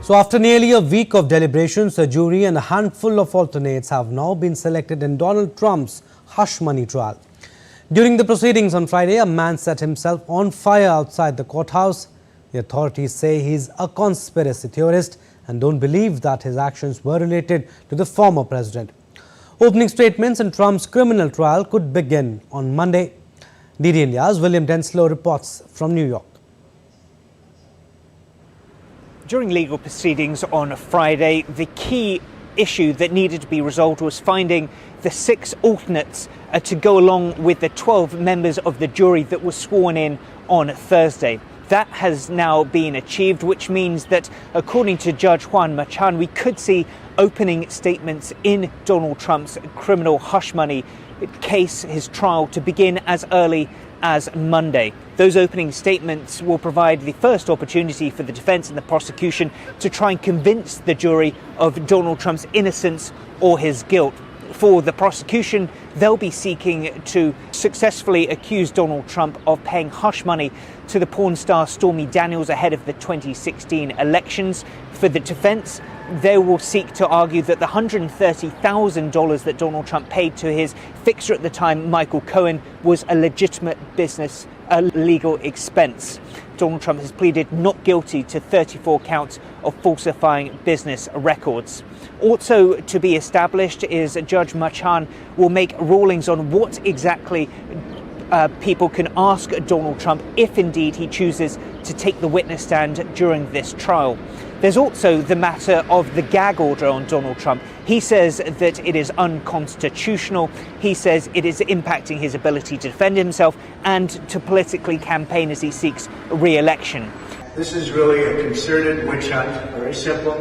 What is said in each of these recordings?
So after nearly a week of deliberations, a jury and a handful of alternates have now been selected in Donald Trump's hush money trial. During the proceedings on Friday, a man set himself on fire outside the courthouse. The authorities say he's a conspiracy theorist and don't believe that his actions were related to the former president. Opening statements in Trump's criminal trial could begin on Monday. DD India's William Denslow reports from New York. During legal proceedings on Friday, the key issue that needed to be resolved was finding the 6 alternates to go along with the 12 members of the jury that were sworn in on Thursday. That has now been achieved, which means that, according to Judge Juan Machan, we could see opening statements in Donald Trump's criminal hush money case, his trial, to begin as early as Monday. Those opening statements will provide the first opportunity for the defense and the prosecution to try and convince the jury of Donald Trump's innocence or his guilt. For the prosecution, they'll be seeking to successfully accuse Donald Trump of paying hush money to the porn star Stormy Daniels ahead of the 2016 elections. For the defense, they will seek to argue that the $130,000 that Donald Trump paid to his fixer at the time, Michael Cohen, was a legitimate business, a legal expense. Donald Trump has pleaded not guilty to 34 counts of falsifying business records. Also to be established is Judge Machan will make rulings on what exactly people can ask Donald Trump if indeed he chooses to take the witness stand during this trial. There's also the matter of the gag order on Donald Trump. He says that it is unconstitutional. He says it is impacting his ability to defend himself and to politically campaign as he seeks re-election. This is really a concerted witch hunt, very simple.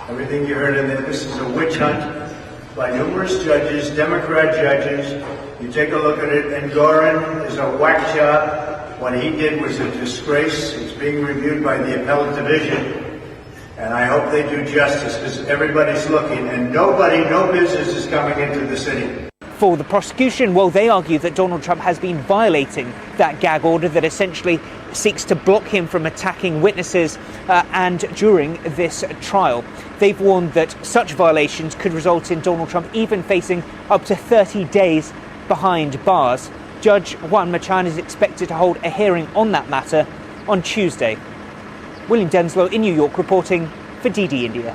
Everything you heard in there, this is a witch hunt by numerous judges, Democrat judges. You take a look at it, and Gorin is a whack job. What he did was a disgrace. It's being reviewed by the appellate division. And I hope they do justice, because everybody's looking, and no business is coming into the city. For the prosecution, well, they argue that Donald Trump has been violating that gag order that essentially seeks to block him from attacking witnesses and during this trial. They've warned that such violations could result in Donald Trump even facing up to 30 days behind bars. Judge Juan Machan is expected to hold a hearing on that matter on Tuesday. William Denslow in New York reporting for DD India.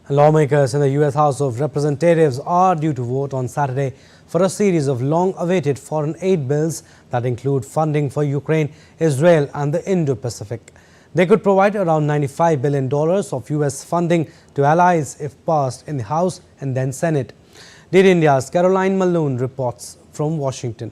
Lawmakers in the U.S. House of Representatives are due to vote on Saturday for a series of long-awaited foreign aid bills that include funding for Ukraine, Israel and the Indo-Pacific. They could provide around $95 billion of U.S. funding to allies if passed in the House and then Senate. DD India's Caroline Malone reports from Washington.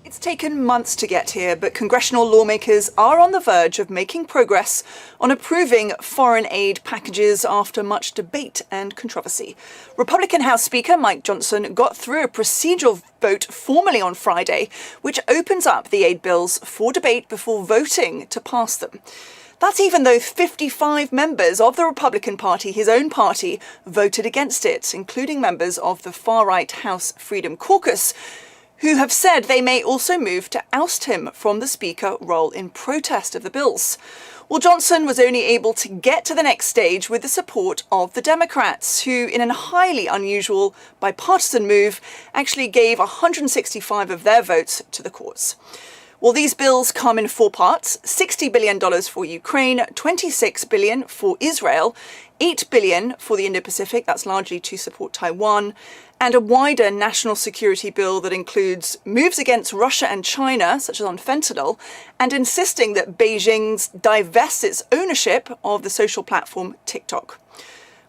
It's taken months to get here, but congressional lawmakers are on the verge of making progress on approving foreign aid packages after much debate and controversy. Republican House Speaker Mike Johnson got through a procedural vote formally on Friday, which opens up the aid bills for debate before voting to pass them. That's even though 55 members of the Republican Party, his own party, voted against it, including members of the far-right House Freedom Caucus, who have said they may also move to oust him from the Speaker role in protest of the bills. Well, Johnson was only able to get to the next stage with the support of the Democrats, who, in a highly unusual bipartisan move, actually gave 165 of their votes to the cause. Well, these bills come in 4 parts: $60 billion for Ukraine, $26 billion for Israel, $8 billion for the Indo-Pacific, that's largely to support Taiwan, and a wider national security bill that includes moves against Russia and China, such as on fentanyl, and insisting that Beijing divests its ownership of the social platform TikTok.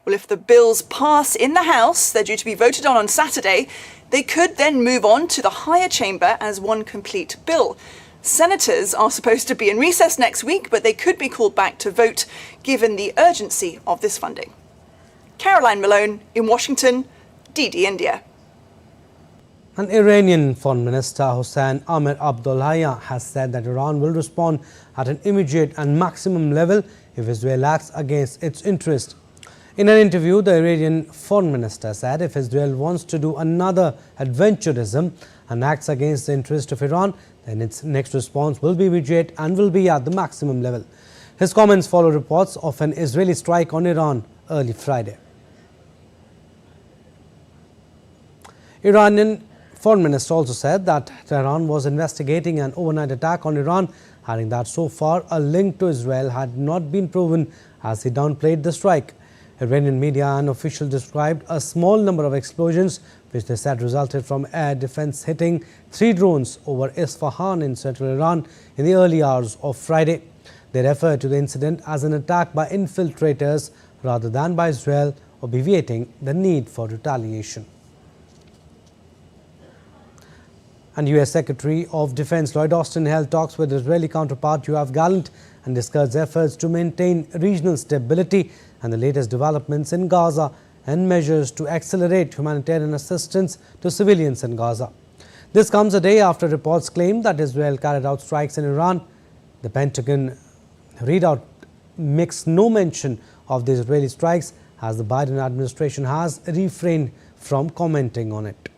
Well, if the bills pass in the House, they're due to be voted on Saturday, they could then move on to the higher chamber as one complete bill. Senators are supposed to be in recess next week, but they could be called back to vote given the urgency of this funding. Caroline Malone in Washington, DD India. An Iranian Foreign Minister Hossein Amir Abdollahian has said that Iran will respond at an immediate and maximum level if Israel acts against its interest. In an interview, the Iranian Foreign Minister said if Israel wants to do another adventurism and acts against the interest of Iran, then its next response will be immediate and will be at the maximum level. His comments follow reports of an Israeli strike on Iran early Friday. Iranian Foreign Minister also said that Tehran was investigating an overnight attack on Iran, adding that so far a link to Israel had not been proven, as he downplayed the strike. Iranian media and officials described a small number of explosions, which they said resulted from air defense hitting 3 drones over Isfahan in central Iran in the early hours of Friday. They referred to the incident as an attack by infiltrators rather than by Israel, obviating the need for retaliation. And U.S. Secretary of Defense Lloyd Austin held talks with Israeli counterpart Yoav Gallant and discussed efforts to maintain regional stability and the latest developments in Gaza and measures to accelerate humanitarian assistance to civilians in Gaza. This comes a day after reports claimed that Israel carried out strikes in Iran. The Pentagon readout makes no mention of the Israeli strikes, as the Biden administration has refrained from commenting on it.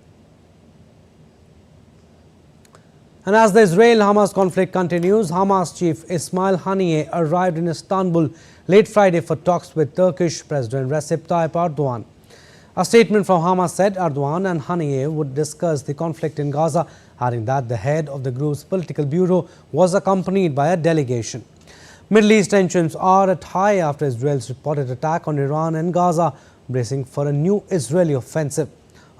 And as the Israel-Hamas conflict continues, Hamas chief Ismail Haniyeh arrived in Istanbul late Friday for talks with Turkish President Recep Tayyip Erdogan. A statement from Hamas said Erdogan and Haniyeh would discuss the conflict in Gaza, adding that the head of the group's political bureau was accompanied by a delegation. Middle East tensions are at high after Israel's reported attack on Iran and Gaza, bracing for a new Israeli offensive.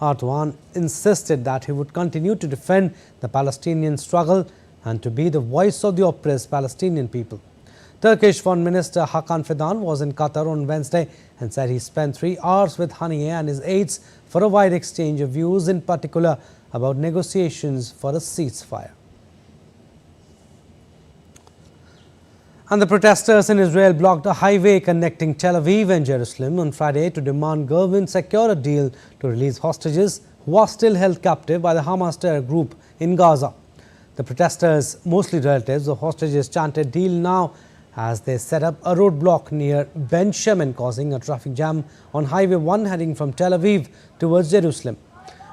Erdogan insisted that he would continue to defend the Palestinian struggle and to be the voice of the oppressed Palestinian people. Turkish Foreign Minister Hakan Fidan was in Qatar on Wednesday and said he spent 3 hours with Haniyeh and his aides for a wide exchange of views, in particular about negotiations for a ceasefire. And the protesters in Israel blocked a highway connecting Tel Aviv and Jerusalem on Friday to demand government secure a deal to release hostages who are still held captive by the Hamas terror group in Gaza. The protesters, mostly relatives of hostages, chanted "Deal now" as they set up a roadblock near Ben Shemen, causing a traffic jam on Highway 1 heading from Tel Aviv towards Jerusalem.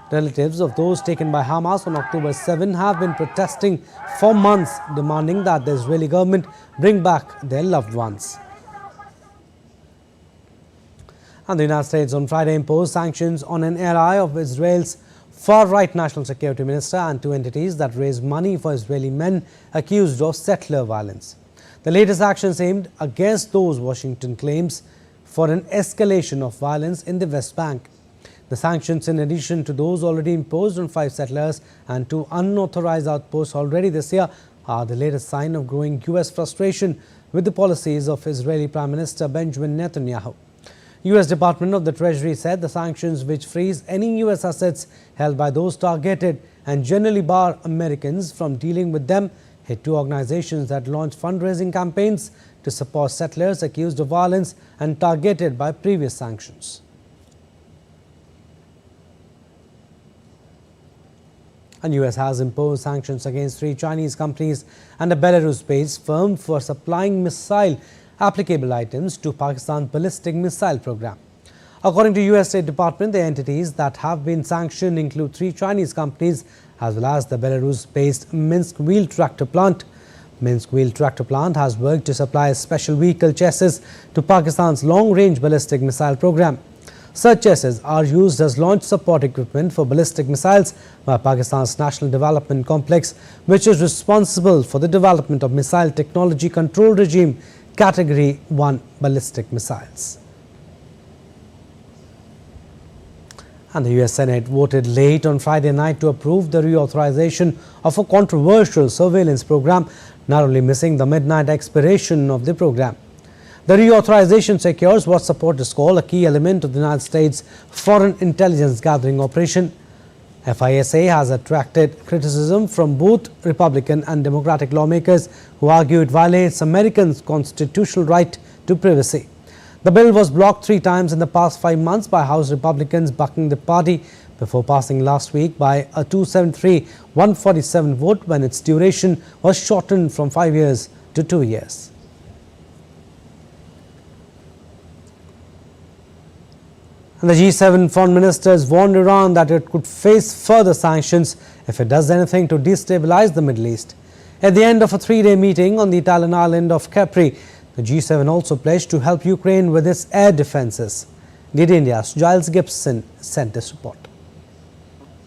Relatives of those taken by Hamas on October 7 have been protesting for months, demanding that the Israeli government bring back their loved ones. And the United States on Friday imposed sanctions on an ally of Israel's far-right National Security Minister and 2 entities that raise money for Israeli men accused of settler violence. The latest actions aimed against those Washington claims for an escalation of violence in the West Bank. The sanctions, in addition to those already imposed on 5 settlers and 2 unauthorized outposts already this year, are the latest sign of growing U.S. frustration with the policies of Israeli Prime Minister Benjamin Netanyahu. U.S. Department of the Treasury said the sanctions, which freeze any U.S. assets held by those targeted and generally bar Americans from dealing with them, hit 2 organizations that launched fundraising campaigns to support settlers accused of violence and targeted by previous sanctions. And U.S. has imposed sanctions against 3 Chinese companies and a Belarus-based firm for supplying missile applicable items to Pakistan's ballistic missile program. According to U.S. State Department, the entities that have been sanctioned include 3 Chinese companies as well as the Belarus-based Minsk Wheel Tractor Plant. Minsk Wheel Tractor Plant has worked to supply special vehicle chassis to Pakistan's long-range ballistic missile program. Such chassis are used as launch support equipment for ballistic missiles by Pakistan's National Development Complex, which is responsible for the development of Missile Technology Control Regime Category 1 ballistic missiles. And the U.S. Senate voted late on Friday night to approve the reauthorization of a controversial surveillance program, narrowly missing the midnight expiration of the program. The reauthorization secures what supporters call a key element of the United States foreign intelligence gathering operation. FISA has attracted criticism from both Republican and Democratic lawmakers who argue it violates Americans' constitutional right to privacy. The bill was blocked 3 times in the past 5 months by House Republicans bucking the party before passing last week by a 273-147 vote when its duration was shortened from 5 years to 2 years. And the G7 foreign ministers warned Iran that it could face further sanctions if it does anything to destabilize the Middle East. At the end of a 3-day meeting on the Italian island of Capri, The G7 also pledged to help Ukraine with its air defences. DD India's Giles Gibson sent this report.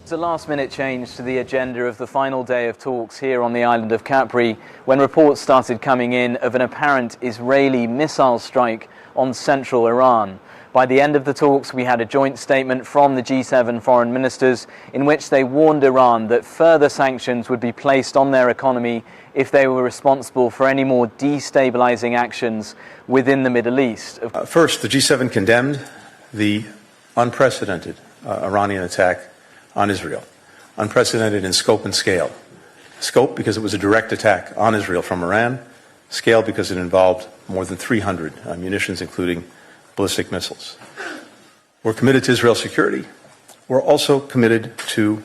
It's a last-minute change to the agenda of the final day of talks here on the island of Capri when reports started coming in of an apparent Israeli missile strike on central Iran. By the end of the talks, we had a joint statement from the G7 foreign ministers in which they warned Iran that further sanctions would be placed on their economy if they were responsible for any more destabilizing actions within the Middle East. First, the G7 condemned the unprecedented Iranian attack on Israel, unprecedented in scope and scale. Scope because it was a direct attack on Israel from Iran, scale because it involved more than 300 munitions, including ballistic missiles. We're committed to Israel's security. We're also committed to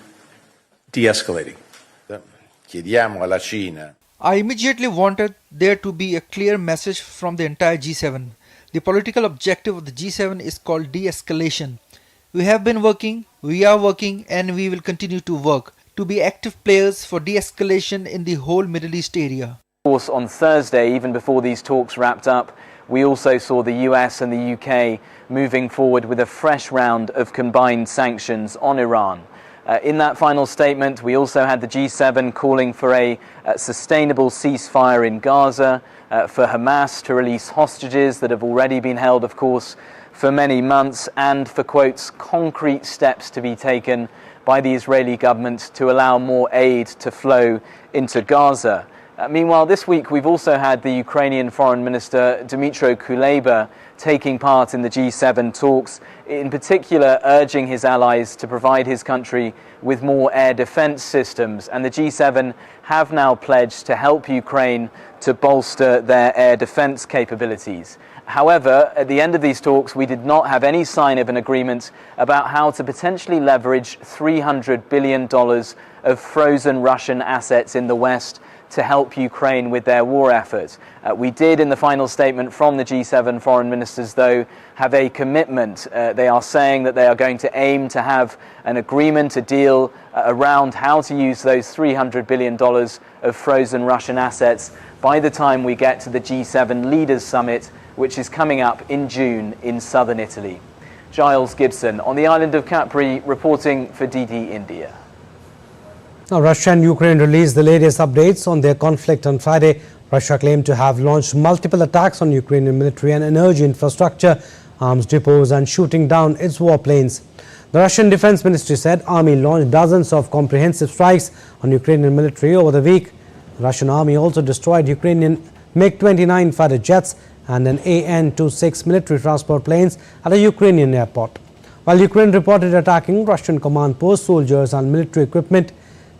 de-escalating. I immediately wanted there to be a clear message from the entire G7. The political objective of the G7 is called de-escalation. We have been working, we are working, and we will continue to work to be active players for de-escalation in the whole Middle East area. Of course, on Thursday, even before these talks wrapped up, we also saw the US and the UK moving forward with a fresh round of combined sanctions on Iran. In that final statement, we also had the G7 calling for a sustainable ceasefire in Gaza, for Hamas to release hostages that have already been held, of course, for many months, and for, quotes, concrete steps to be taken by the Israeli government to allow more aid to flow into Gaza. Meanwhile, this week we've also had the Ukrainian Foreign Minister Dmytro Kuleba taking part in the G7 talks, in particular urging his allies to provide his country with more air defense systems. And the G7 have now pledged to help Ukraine to bolster their air defense capabilities. However, at the end of these talks, we did not have any sign of an agreement about how to potentially leverage $300 billion of frozen Russian assets in the West to help Ukraine with their war effort. We did, in the final statement from the G7 foreign ministers, though, have a commitment. They are saying that they are going to aim to have an agreement, a deal around how to use those $300 billion of frozen Russian assets by the time we get to the G7 Leaders Summit, which is coming up in June in southern Italy. Giles Gibson on the island of Capri, reporting for DD India. Now, Russia and Ukraine released the latest updates on their conflict on Friday. Russia claimed to have launched multiple attacks on Ukrainian military and energy infrastructure, arms depots, and shooting down its warplanes. The Russian Defense Ministry said army launched dozens of comprehensive strikes on Ukrainian military over the week. The Russian army also destroyed Ukrainian MiG-29 fighter jets and an AN-26 military transport planes at a Ukrainian airport. While Ukraine reported attacking Russian command post soldiers and military equipment,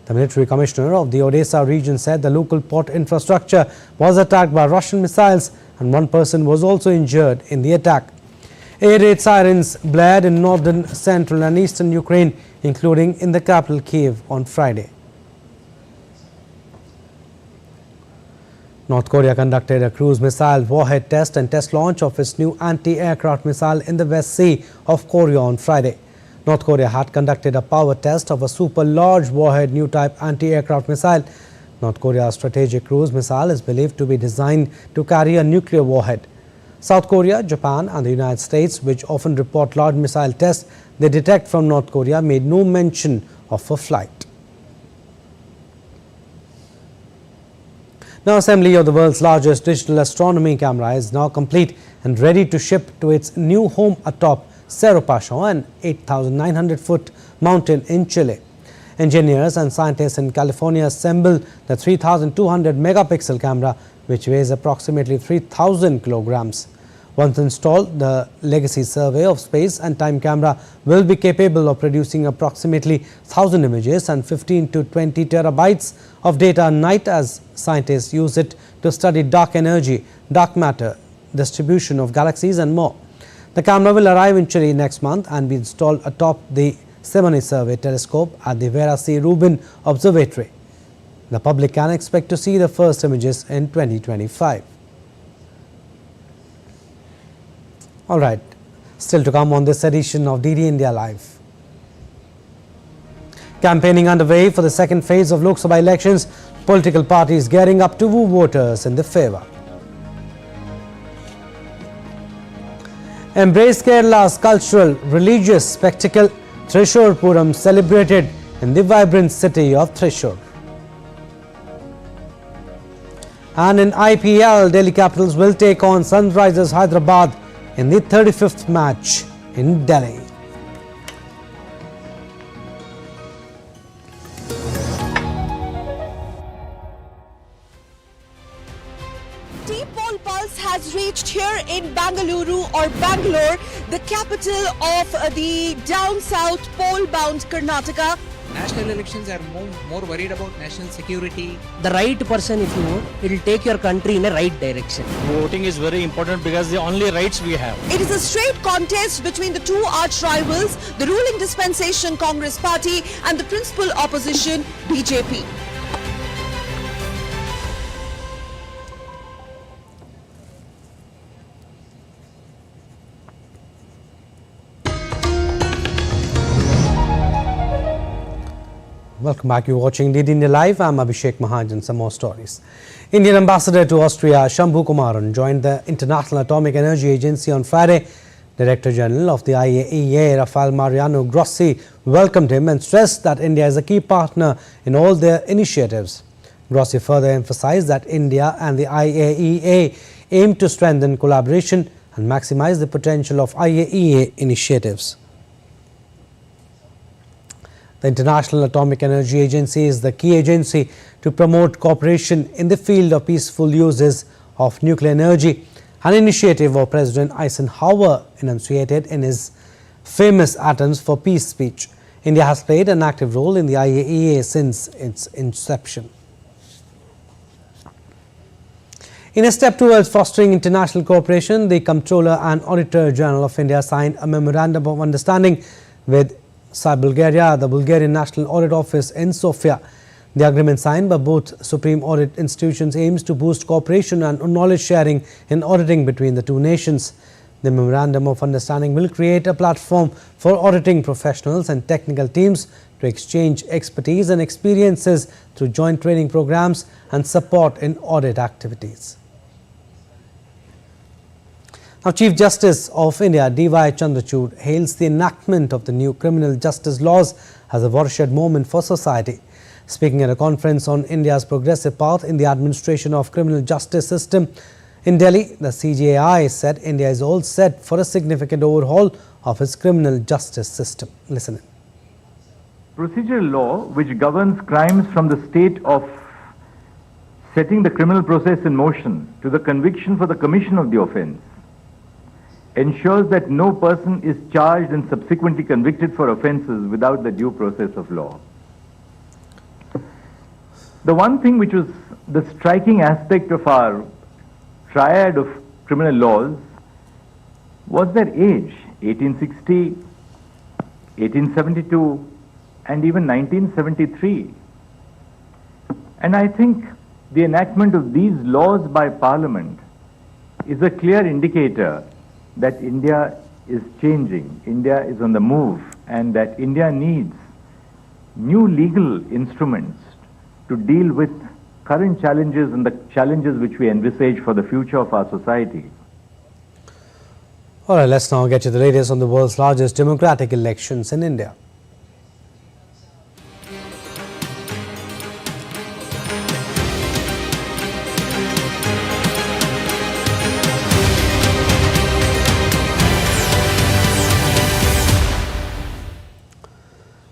the military commissioner of the Odessa region said the local port infrastructure was attacked by Russian missiles and one person was also injured in the attack. Air raid sirens blared in northern, central and eastern Ukraine, including in the capital Kyiv on Friday. North Korea conducted a cruise missile warhead test and test launch of its new anti-aircraft missile in the West Sea of Korea on Friday. North Korea had conducted a power test of a super large warhead new type anti-aircraft missile. North Korea's strategic cruise missile is believed to be designed to carry a nuclear warhead. South Korea, Japan and the United States, which often report large missile tests they detect from North Korea, made no mention of a flight. Now, assembly of the world's largest digital astronomy camera is now complete and ready to ship to its new home atop Cerro Pasho, an 8,900-foot mountain in Chile. Engineers and scientists in California assembled the 3,200 megapixel camera, which weighs approximately 3,000 kilograms. Once installed, the legacy survey of space and time camera will be capable of producing approximately 1,000 images and 15 to 20 terabytes of data a night, as scientists use it to study dark energy, dark matter, distribution of galaxies and more. The camera will arrive in Chile next month and be installed atop the Simone Survey telescope at the Vera C. Rubin Observatory. The public can expect to see the first images in 2025. All right, still to come on this edition of DD India Live. Campaigning underway for the second phase of Lok Sabha elections, political parties gearing up to woo voters in their favour. embraced Kerala's cultural, religious spectacle. Thrissur Puram celebrated in the vibrant city of Thrissur. And in IPL, Delhi Capitals will take on Sunrisers Hyderabad in the 35th match in Delhi. Team Pole Pulse has reached here in Bangalore, the capital of the down south pole-bound Karnataka. National elections are more worried about national security. The right person, if you vote, it will take your country in a right direction. Voting is very important because the only rights we have. It is a straight contest between the two arch rivals, the ruling dispensation Congress party and the principal opposition BJP. Welcome back. You're watching DD India Live. I'm Abhishek Mahajan. Some more stories. Indian ambassador to Austria, Shambhu Kumaran, joined the International Atomic Energy Agency on Friday. Director General of the IAEA, Rafael Mariano Grossi, welcomed him and stressed that India is a key partner in all their initiatives. Grossi further emphasized that India and the IAEA aim to strengthen collaboration and maximize the potential of IAEA initiatives. The International Atomic Energy Agency is the key agency to promote cooperation in the field of peaceful uses of nuclear energy, an initiative of President Eisenhower enunciated in his famous Atoms for Peace speech. India has played an active role in the IAEA since its inception. In a step towards fostering international cooperation, the Comptroller and Auditor General of India signed a memorandum of understanding with Bulgaria, the Bulgarian National Audit Office in Sofia. The agreement signed by both supreme audit institutions aims to boost cooperation and knowledge sharing in auditing between the two nations. The memorandum of understanding will create a platform for auditing professionals and technical teams to exchange expertise and experiences through joint training programs and support in audit activities. Now, Chief Justice of India, D.Y. Chandrachud, hails the enactment of the new criminal justice laws as a watershed moment for society. Speaking at a conference on India's progressive path in the administration of criminal justice system in Delhi, the CJI said India is all set for a significant overhaul of its criminal justice system. Listen in. Procedural law, which governs crimes from the state of setting the criminal process in motion to the conviction for the commission of the offence, ensures that no person is charged and subsequently convicted for offences without the due process of law. The one thing which was the striking aspect of our triad of criminal laws was their age, 1860, 1872, and even 1973. And I think the enactment of these laws by Parliament is a clear indicator that India is changing, India is on the move, and that India needs new legal instruments to deal with current challenges and the challenges which we envisage for the future of our society. All right, let's now get to the latest on the world's largest democratic elections in India.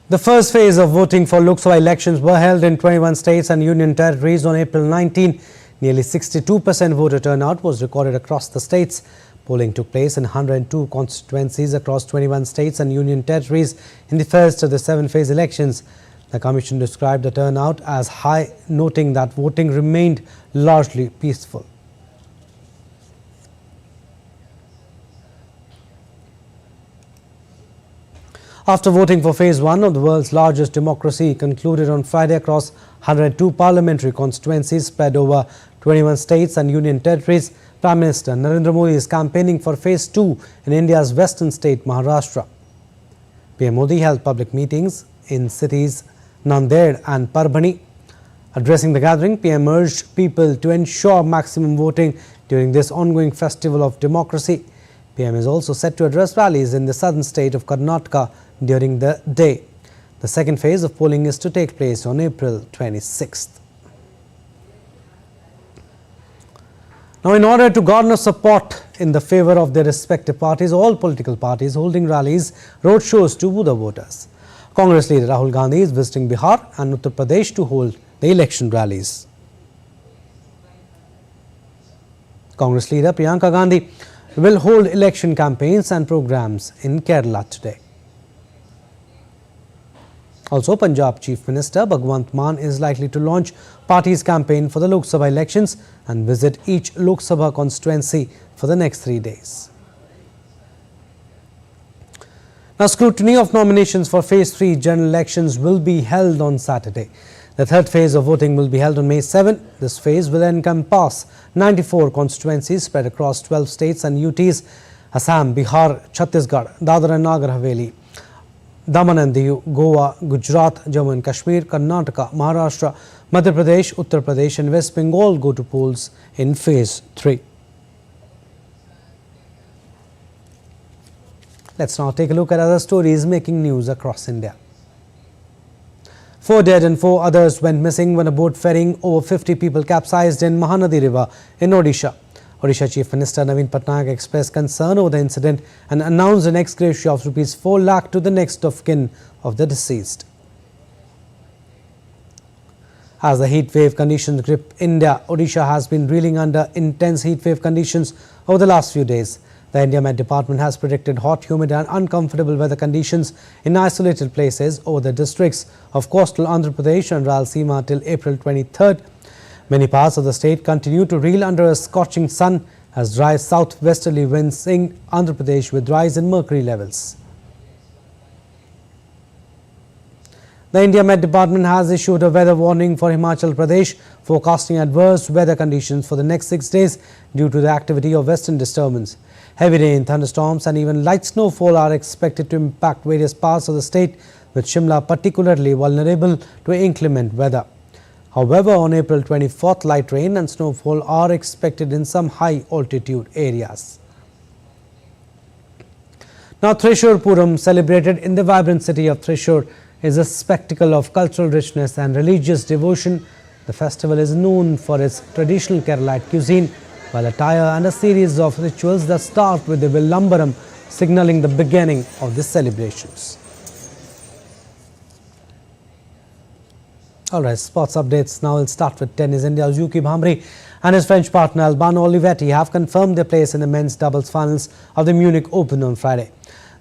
The first phase of voting for Lok Sabha elections were held in 21 states and union territories on April 19. Nearly 62% voter turnout was recorded across the states. Polling took place in 102 constituencies across 21 states and union territories in the first of the 7-phase elections. The Commission described the turnout as high, noting that voting remained largely peaceful. After voting for Phase 1 of the world's largest democracy concluded on Friday across 102 parliamentary constituencies spread over 21 states and union territories, Prime Minister Narendra Modi is campaigning for Phase 2 in India's western state, Maharashtra. PM Modi held public meetings in cities Nanded and Parbhani. Addressing the gathering, PM urged people to ensure maximum voting during this ongoing festival of democracy. PM is also set to address rallies in the southern state of Karnataka during the day. The second phase of polling is to take place on April 26th. Now, in order to garner support in the favour of their respective parties, all political parties holding rallies, road shows to woo the voters. Congress leader Rahul Gandhi is visiting Bihar and Uttar Pradesh to hold the election rallies. Congress leader Priyanka Gandhi will hold election campaigns and programs in Kerala today. Also, Punjab Chief Minister Bhagwant Mann is likely to launch party's campaign for the Lok Sabha elections and visit each Lok Sabha constituency for the next 3 days. Now, scrutiny of nominations for Phase 3 general elections will be held on Saturday. The third phase of voting will be held on May 7. This phase will encompass 94 constituencies spread across 12 states and UTs: Assam, Bihar, Chhattisgarh, Dadra and Nagar Haveli, Daman and Diu, Goa, Gujarat, Jammu and Kashmir, Karnataka, Maharashtra, Madhya Pradesh, Uttar Pradesh and West Bengal go to polls in Phase 3. Let's now take a look at other stories making news across India. 4 dead and 4 others went missing when a boat ferrying over 50 people capsized in Mahanadi River in Odisha. Odisha Chief Minister Naveen Patnaik expressed concern over the incident and announced an ex gratia of ₹4 lakh to the next of kin of the deceased. As the heat wave conditions grip India, Odisha has been reeling under intense heat wave conditions over the last few days. The India Met Department has predicted hot, humid and uncomfortable weather conditions in isolated places over the districts of coastal Andhra Pradesh and Rayalaseema till April 23rd. Many parts of the state continue to reel under a scorching sun as dry southwesterly winds sing Andhra Pradesh with rise in mercury levels. The India Met Department has issued a weather warning for Himachal Pradesh, forecasting adverse weather conditions for the next 6 days due to the activity of western disturbance. Heavy rain, thunderstorms and even light snowfall are expected to impact various parts of the state, with Shimla particularly vulnerable to inclement weather. However, on April 24th, light rain and snowfall are expected in some high altitude areas. Now, Thrissur Puram, celebrated in the vibrant city of Thrissur, is a spectacle of cultural richness and religious devotion. The festival is known for its traditional Keralite cuisine, while attire and a series of rituals that start with the Villambaram, signalling the beginning of the celebrations. Alright, sports updates. Now we'll start with tennis. India's Yuki Bhambri and his French partner Albano Olivetti have confirmed their place in the men's doubles finals of the Munich Open on Friday.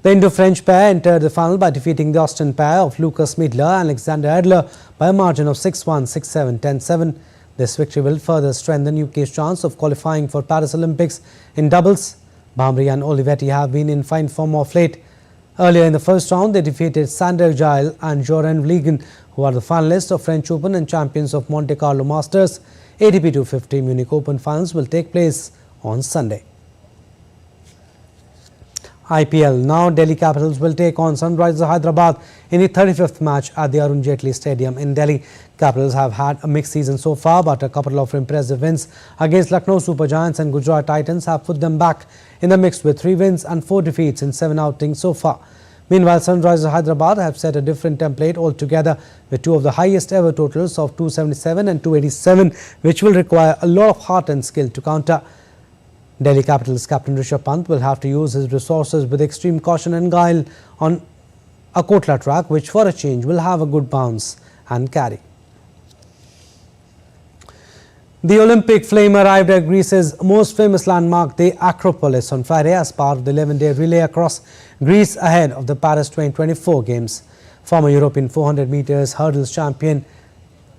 The Indo-French pair entered the final by defeating the Austrian pair of Lucas Miedler and Alexander Adler by a margin of 6-1, 6-7, 10-7. This victory will further strengthen UK's chance of qualifying for Paris Olympics in doubles. Bhambri and Olivetti have been in fine form of late. Earlier in the first round, they defeated Sander Gile and Joran Vliegen, who are the finalists of French Open and champions of Monte Carlo Masters. ATP 250 Munich Open finals will take place on Sunday. IPL. Now Delhi Capitals will take on Sunrisers Hyderabad in the 35th match at the Arun Jaitley Stadium in Delhi. Capitals have had a mixed season so far, but a couple of impressive wins against Lucknow Super Giants and Gujarat Titans have put them back in the mix with 3 wins and 4 defeats in 7 outings so far. Meanwhile, Sunrisers Hyderabad have set a different template altogether with 2 of the highest ever totals of 277 and 287, which will require a lot of heart and skill to counter. Delhi Capitals captain Rishabh Pant will have to use his resources with extreme caution and guile on a Kotla track, which for a change will have a good bounce and carry. The Olympic flame arrived at Greece's most famous landmark, the Acropolis, on Friday as part of the 11-day relay across Greece ahead of the Paris 2024 Games. Former European 400 meters hurdles champion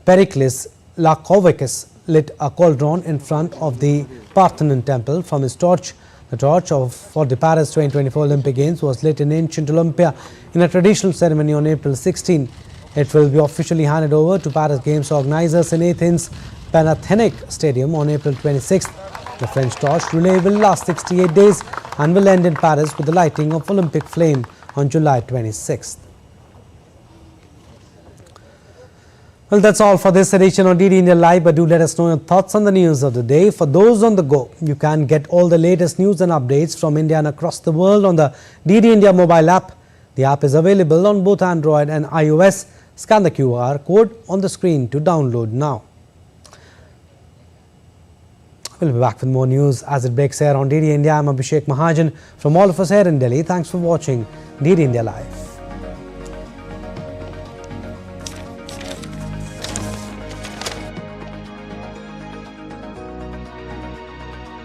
Periklis Lakovakis lit a cauldron in front of the Parthenon temple from his torch. The torch for the Paris 2024 Olympic Games was lit in ancient Olympia in a traditional ceremony on April 16. It will be officially handed over to Paris Games organizers in Athens' Panathenaic Stadium on April 26th. The French torch relay will last 68 days and will end in Paris with the lighting of Olympic flame on July 26th. Well, that's all for this edition of DD India Live, but do let us know your thoughts on the news of the day. For those on the go, you can get all the latest news and updates from India and across the world on the DD India mobile app. The app is available on both Android and iOS. Scan the QR code on the screen to download now. We'll be back with more news as it breaks here on DD India. I'm Abhishek Mahajan. From all of us here in Delhi, thanks for watching DD India Live.